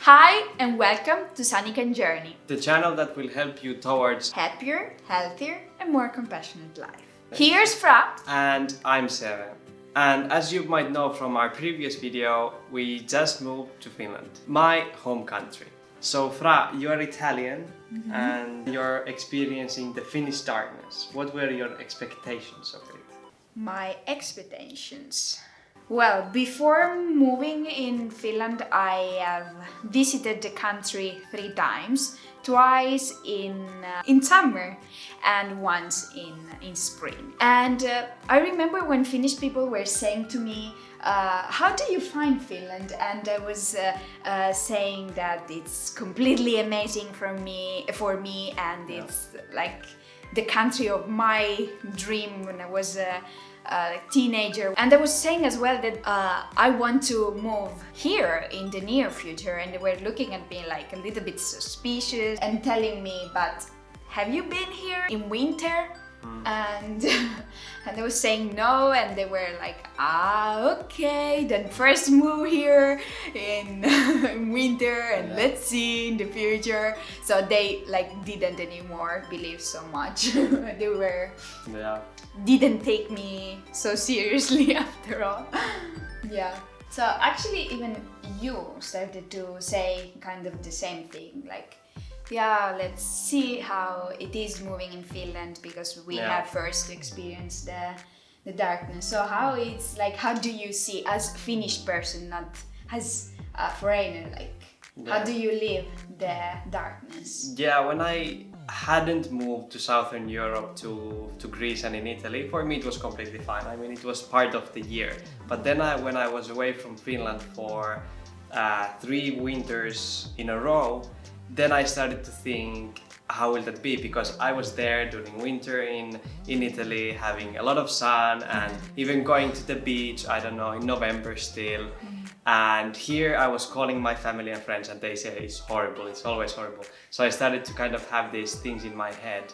Hi and welcome to THNK Journey, the channel that will help you towards happier, healthier and more compassionate life. Here's Fra. And I'm Seve. And as you might know from our previous video, we just moved to Finland, my home country. So Fra, you are Italian and you're experiencing the Finnish darkness. What were your expectations of it? My expectations. Well, before moving in Finland, I have visited the country 3 times, twice in summer and once in spring. And I remember when Finnish people were saying to me, how do you find Finland? And I was saying that it's completely amazing for me, and it's like the country of my dream when I was a teenager. And I was saying as well that I want to move here in the near future, and they were looking at me like a little bit suspicious and telling me, but have you been here in winter? And I was saying no, and they were like, okay, then first move here in, in winter and let's see in the future. So they didn't anymore believe so much. They were didn't take me so seriously after all. Yeah. So actually even you started to say kind of the same thing, like, yeah, let's see how it is moving in Finland, because we have first to experience the darkness. So how it's like, how do you see as a Finnish person, not as a foreigner, how do you live the darkness? Yeah, when I hadn't moved to Southern Europe, to Greece and in Italy, for me it was completely fine. I mean, it was part of the year. But then when I was away from Finland for 3 winters in a row, then I started to think, how will that be? Because I was there during winter in Italy, having a lot of sun and even going to the beach, I don't know, in November still. And here I was calling my family and friends and they say it's horrible, it's always horrible. So I started to kind of have these things in my head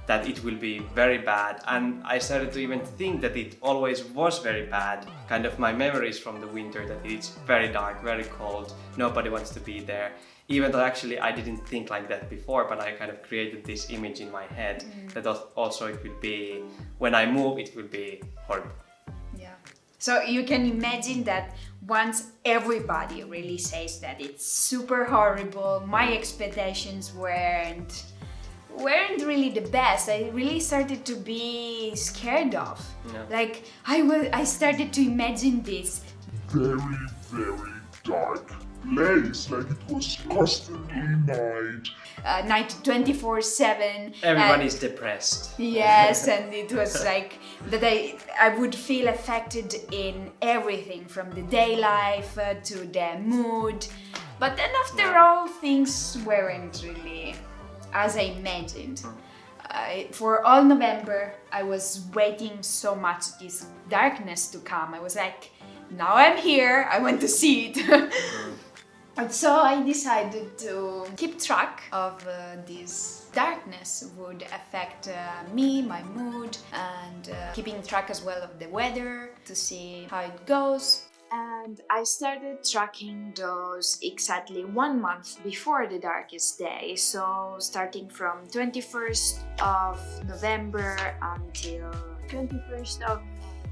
that it will be very bad, and I started to even think that it always was very bad. Kind of my memories from the winter, that it's very dark, very cold, nobody wants to be there. Even though actually I didn't think like that before, but I kind of created this image in my head that also it will be, when I move, it will be horrible. Yeah. So you can imagine that once everybody really says that it's super horrible, my expectations weren't really the best. I really started to be scared of. Like I started to imagine this very, very dark place, like it was constantly night. Night 24/7. Everybody's depressed. Yes, and it was like that I would feel affected in everything from the day life to the mood. But then after all, things weren't really as I imagined. For all November, I was waiting so much this darkness to come. I was like, now I'm here, I want to see it. And so I decided to keep track of this darkness would affect me, my mood, and keeping track as well of the weather to see how it goes. And I started tracking those exactly 1 month before the darkest day. So starting from 21st of November until 21st of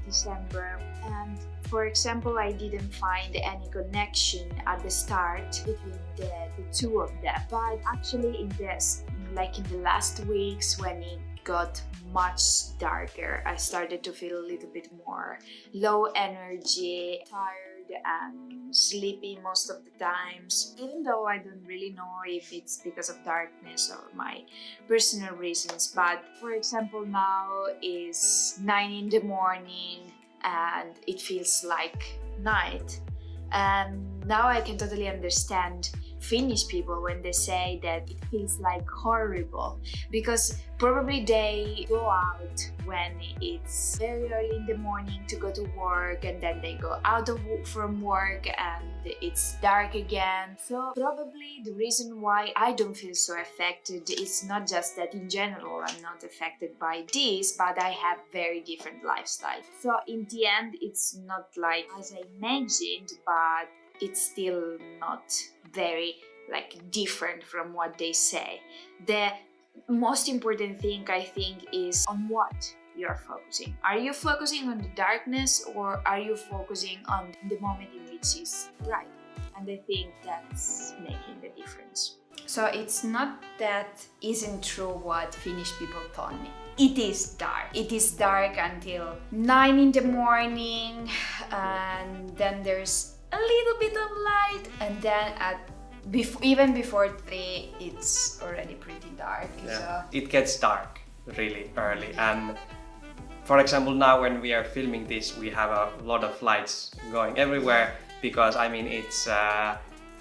December. And for example, I didn't find any connection at the start between the 2 of them. But actually in the last weeks, when it got much darker, I started to feel a little bit more low energy, tired and sleepy most of the times, even though I don't really know if it's because of darkness or my personal reasons. But for example, now is 9 in the morning and it feels like night. And now I can totally understand Finnish people when they say that it feels like horrible, because probably they go out when it's very early in the morning to go to work, and then they go out from work and it's dark again. So probably the reason why I don't feel so affected is not just that in general I'm not affected by this, but I have very different lifestyle. So in the end, it's not like as I imagined, but it's still not very like different from what they say. The most important thing I think is on what you're focusing. Are you focusing on the darkness or are you focusing on the moment in which it's bright? And I think that's making the difference. So it's not that isn't true what Finnish people told me. It is dark. It is dark until 9 in the morning, and then there's a little bit of light, and then even before 3 it's already pretty dark. Yeah. So It gets dark really early, and for example now when we are filming this we have a lot of lights going everywhere because I mean it's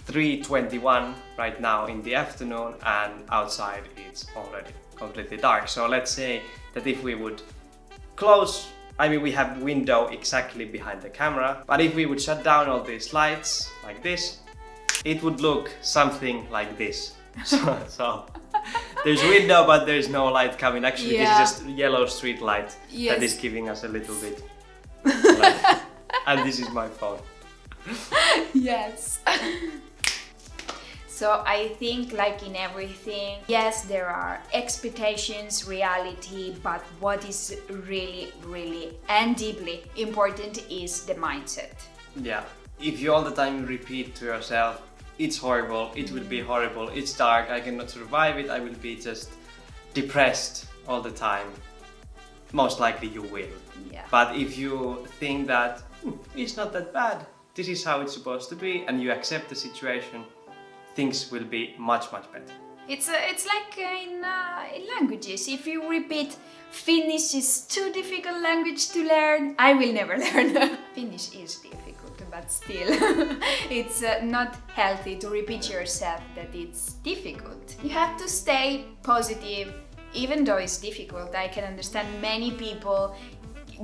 3:21 right now in the afternoon and outside it's already completely dark. So let's say that if we would close, I mean we have window exactly behind the camera, but if we would shut down all these lights like this, it would look something like this. So there's window but there's no light coming. Actually Yeah. this is just yellow street light Yes. that is giving us a little bit light. And this is my phone. yes. So I think like in everything, yes, there are expectations, reality, but what is really, really and deeply important is the mindset. Yeah. If you all the time repeat to yourself, it's horrible, it will be horrible, it's dark, I cannot survive it, I will be just depressed all the time, most likely you will. Yeah. But if you think that it's not that bad, this is how it's supposed to be, and you accept the situation, things will be much, much better. It's like in languages. If you repeat Finnish is too difficult language to learn, I will never learn. Finnish is difficult, but still, it's not healthy to repeat yourself that it's difficult. You have to stay positive, even though it's difficult. I can understand many people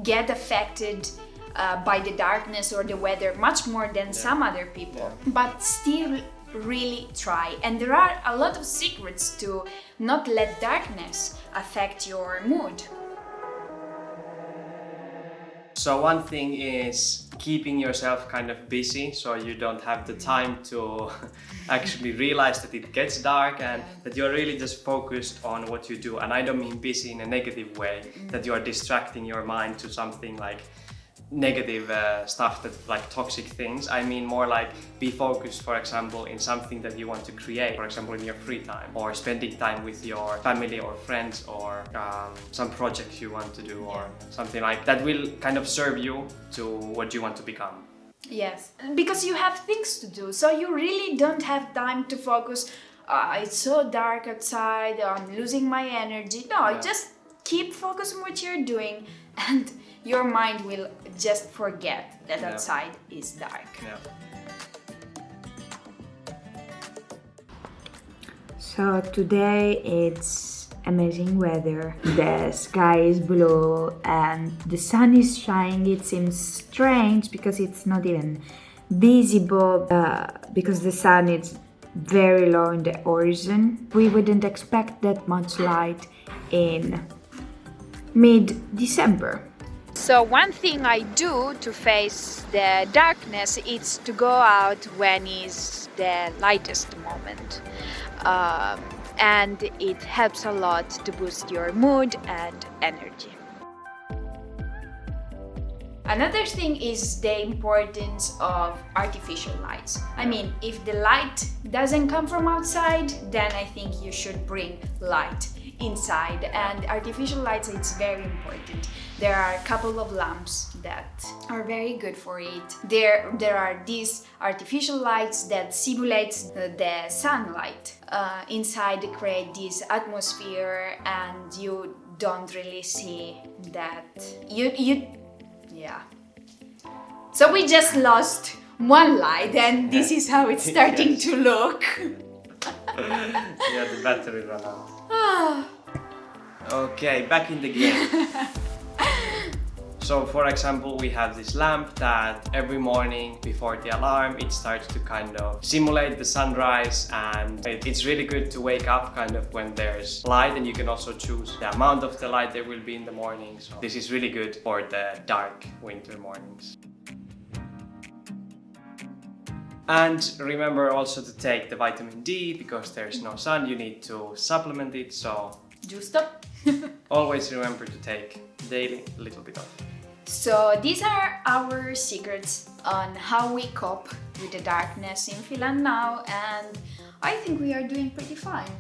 get affected by the darkness or the weather much more than some other people, but still really try. And there are a lot of secrets to not let darkness affect your mood. So one thing is keeping yourself kind of busy so you don't have the time to actually realize that it gets dark and that you're really just focused on what you do. And I don't mean busy in a negative way, that you are distracting your mind to something like negative stuff, that like toxic things. I mean more like be focused, for example, in something that you want to create, for example in your free time, or spending time with your family or friends, or some projects you want to do, or something like that will kind of serve you to what you want to become. Yes, because you have things to do, so you really don't have time to focus. It's so dark outside, I'm losing my energy. No, just keep focused on what you're doing, and your mind will just forget that outside is dark. Yeah. So today it's amazing weather. The sky is blue and the sun is shining. It seems strange because it's not even visible because the sun is very low in the horizon. We wouldn't expect that much light in mid-December. So one thing I do to face the darkness is to go out when is the lightest moment. And it helps a lot to boost your mood and energy. Another thing is the importance of artificial lights. I mean, if the light doesn't come from outside, then I think you should bring light inside, and artificial lights, it's very important. There are a couple of lamps that are very good for it. There are these artificial lights that simulates the sunlight inside, create this atmosphere, and you don't really see that so we just lost one light, and this is how it's starting to look. Yeah, the battery ran out. Okay, back in the game. So for example, we have this lamp that every morning before the alarm, it starts to kind of simulate the sunrise, and it's really good to wake up kind of when there's light, and you can also choose the amount of the light there will be in the morning. So this is really good for the dark winter mornings. And remember also to take the vitamin D, because there's no sun, you need to supplement it, so Giusto? always remember to take daily a little bit of. So these are our secrets on how we cope with the darkness in Finland now, and I think we are doing pretty fine.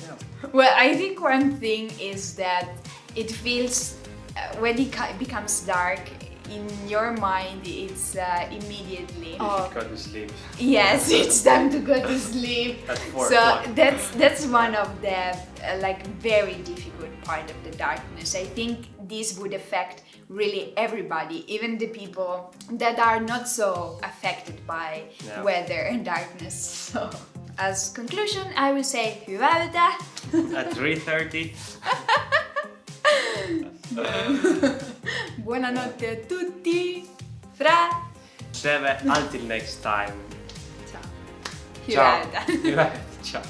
Yeah. Well, I think one thing is that it feels when it becomes dark in your mind, it's immediately. You should go to sleep. Yes, it's time to go to sleep. At 4 So o'clock. that's one of the like very difficult part of the darkness. I think this would affect really everybody, even the people that are not so affected by weather and darkness. So as conclusion, I will say hyvää yötä. At 3:30. Buonanotte a tutti. Fra. Seve, until next time. Ciao. Hyvää yötä. Hyvää yötä. Ciao.